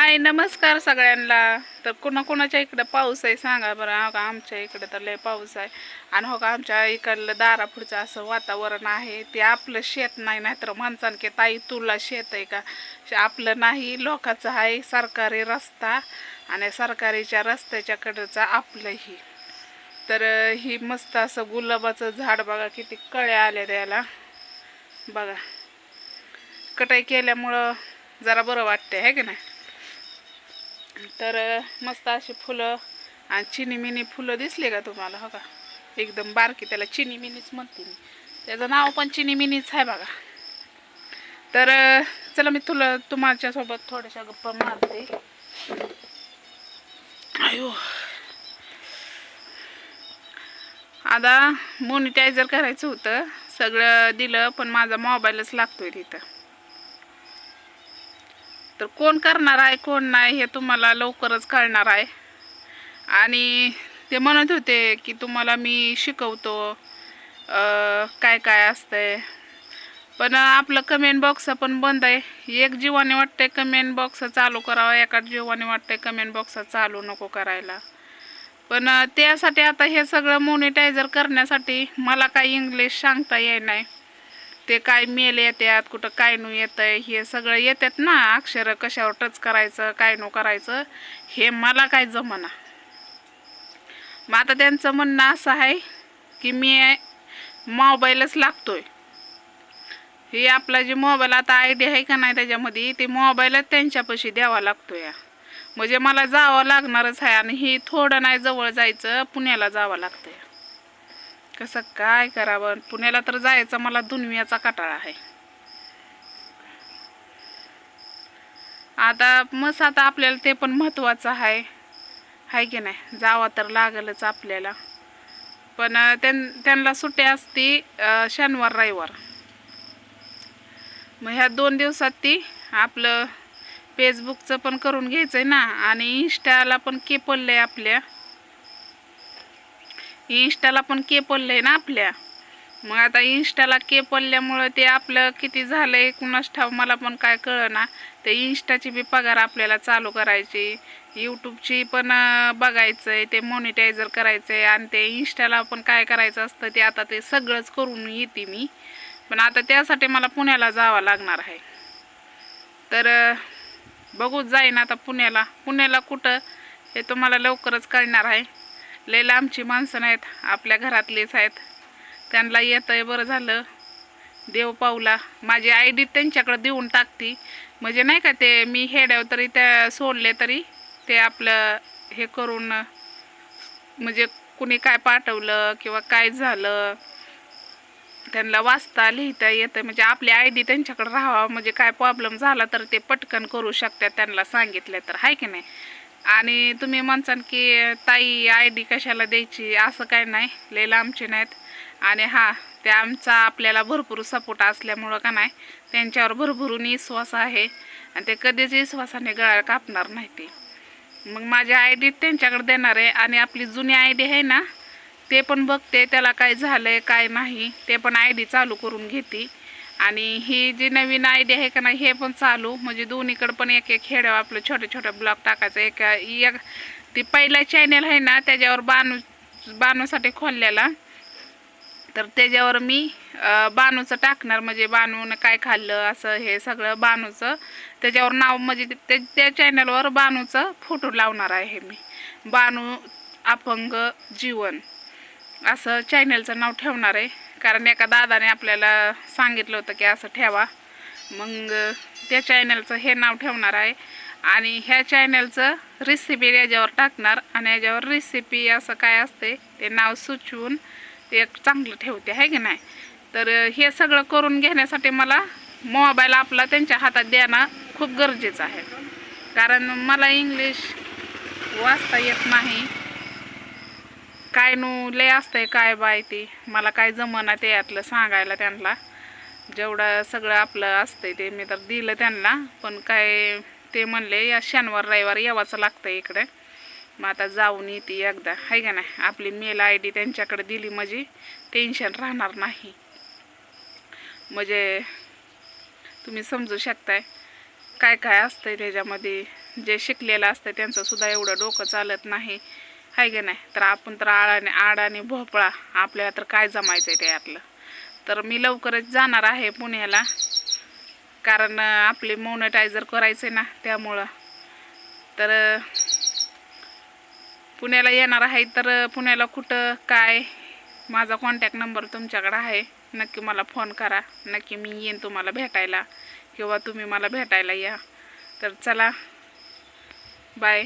हाय नमस्कार सगळ्यांना। तर कोणाच्या इकडे पाऊस आहे सांगा बरं। हो का आमच्या इकडे तर लय पाऊस आहे। आणि हो का आमच्या इकडलं दारापुढचं असं वातावरण आहे। ते आपलं शेत नाही, नाहीतर माणसांके की ताई तुला शेत आहे का? आपलं नाही, लोकांचं आहे सरकारी रस्ता आणि सरकारीच्या रस्त्याच्या कडेचा आपलंही। तर ही मस्त असं गुलाबाचं झाड बघा, किती कळ्या आल्या त्याला बघा। कटाई केल्यामुळं जरा बरं वाटते है की नाही। तर मस्त अशी फुलं आणि चिनी मिनी फुलं दिसले का तुम्हाला? हो का एकदम बारकी, त्याला चिनी मिनीच म्हणते मी, त्याचं नाव पण चिनी मिनीच आहे बघा। तर चला मी तुमच्यासोबत थोड्याशा गप्पा मारते। अयो आता मॉनिटायझर करायचं होतं, सगळं दिलं पण माझा मोबाईलच लागतोय तिथं। तर कोण करणार आहे कोण नाही हे तुम्हाला लवकरच कळणार आहे। आणि ते म्हणत होते की तुम्हाला मी शिकवतो काय काय असतंय, पण आपलं कमेंट बॉक्स पण बंद आहे। एक जीवाने वाटते कमेंट बॉक्स चालू करावा, एका जीवाने वाटते कमेंट बॉक्स चालू नको करायला। पण त्यासाठी आता हे सगळं मॉनिटायझर करण्यासाठी मला काही इंग्लिश सांगता येत नाही। ते काय मेल येतात, कुठं काय नु येतंय, हे सगळं येतात ना अक्षर, कशावर टच करायचं काय नो करायचं, हे मला काय जमना। मग आता त्यांचं म्हणणं असं आहे की मी मोबाईलच लागतोय, हे आपला जे मोबाईल आता आयडी आहे का नाही त्याच्यामध्ये, ते मोबाईलच त्यांच्यापाशी द्यावा लागतोय। म्हणजे मला जावं लागणारच आहे। आणि ही थोडं नाही जवळ जायचं, पुण्याला जावं लागतंय। कसं काय करावं, पुण्याला तर जायचं मला दुनियाचा कटाळा आहे। आता आपल्याला ते पण महत्त्वाचं आहे की नाही, जावं तर लागलच आपल्याला। पण त्यांना सुट्टी असती शनिवार रविवार। मग ह्या 2 दिवसात ती आपलं फेसबुकचं पण करून घ्यायचंय ना, आणि इंस्टाला पण केपललंय आपल्या, इंस्टाला पण केपललंय ना आपल्या। मग आता इंस्टाला केपलल्यामुळं ते आपलं किती झालंय कुणास ठाव, मला पण काय कळना। ते इंस्टाची बी पगार आपल्याला चालू करायची, यूट्यूबची पण बघायचंय, ते मॉनिटायझर करायचंय, आणि ते इंस्टाला पण काय करायचं असतं ते आता ते सगळंच करून येते मी। पण आता त्यासाठी मला पुण्याला जावं लागणार आहे। तर बघू जाईन आता पुण्याला कुठं हे तुम्हाला लवकरच कळणार आहे। लय लांबची माणसं नाहीत, आपल्या घरातलीच आहेत, त्यांना येतंय बरं झालं। देव पावला माझी आयडी त्यांच्याकडे देऊन टाकती, म्हणजे नाही का ते मी हेड्यावर तरी त्या सोडले तरी ते आपलं हे करून, म्हणजे कुणी काय पाठवलं किंवा काय झालं त्यांना वाचता लिहिता येतं, म्हणजे आपली आयडी त्यांच्याकडे राहावा, म्हणजे काय प्रॉब्लेम झाला तर ते पटकन करू शकतात त्यांना सांगितलं तर, आहे की नाही। आणि तुम्ही म्हणसान की ताई आयडी कशाला द्यायची, असं काय नाही, लय लांबचे नाहीत। आणि ते आमचा आपल्याला भरपूर सपोर्ट असल्यामुळं का नाही त्यांच्यावर भरभरून विश्वास आहे, आणि ते कधीच विश्वासाने गळा कापणार नाही ते। मग माझी आयडी त्यांच्याकडे देणार आहे, आणि आपली जुनी आयडी आहे ना ते पण बघते, त्याला काय झालंय काय नाही ते पण आयडी चालू करून घेते। आणि ही जी नवीन आयडी आहे का नाही हे पण चालू, म्हणजे दोन्हीकडे पण एक एक खेड्यावर आपलं छोटे छोटे ब्लॉग टाकायचं। एक ती पहिला चॅनल आहे ना त्याच्यावर बानूसाठी खोललेला, तर त्याच्यावर मी बानूचं टाकणार, म्हणजे बानूनं काय खाल्लं असं हे सगळं बानूचं त्याच्यावर नाव, म्हणजे त्या चॅनलवर बानूचं फोटो लावणार आहे मी, बानू अपंग जीवन असं चॅनलचं नाव ठेवणार आहे। कारण एका दादाने आपल्याला सांगितलं होतं की असं ठेवा, मग त्या चॅनलचं हे नाव ठेवणार आहे। आणि ह्या चॅनलचं रेसिपी याच्यावर टाकणार, आणि याच्यावर रेसिपी असं काय असते ते नाव सुचवून एक चांगलं ठेवते, आहे की नाही। तर हे सगळं करून घेण्यासाठी मला मोबाईल आपला त्यांच्या हातात देणं खूप गरजेचं आहे, कारण मला इंग्लिश वाचता येत नाही, काय नु लय असतंय काय बाय ते मला काय जमना ते यातलं सांगायला त्यांना। जेवढं सगळं आपलं असतंय ते मी तर दिलं त्यांना, पण काय ते म्हणले या शनिवार रविवार यावाचं लागतं इकडे। मग आता जाऊन येते एकदा, आहे का नाही। आपली मेल आयडी त्यांच्याकडे दिली म्हणजे टेन्शन राहणार नाही, म्हणजे तुम्ही समजू शकताय काय काय असतंय त्याच्यामध्ये. जे शिकलेलं असतं त्यांचं सुद्धा एवढं डोकं चालत नाही, आहे की नाही. तर आपण तर आड आणि भोपळा, आपल्याला तर काय जमायचं आहे त्यातलं. तर मी लवकरच जाणार आहे पुण्याला, कारण आपले मोनेटायझर करायचे ना, त्यामुळं. तर पुण्याला येणार आहे. तर पुण्याला कुठं काय, माझा कॉन्टॅक्ट नंबर तुमच्याकडे आहे. नक्की मला फोन करा, नक्की मी येईन तुम्हाला भेटायला, किंवा तुम्ही मला भेटायला या. तर चला, बाय.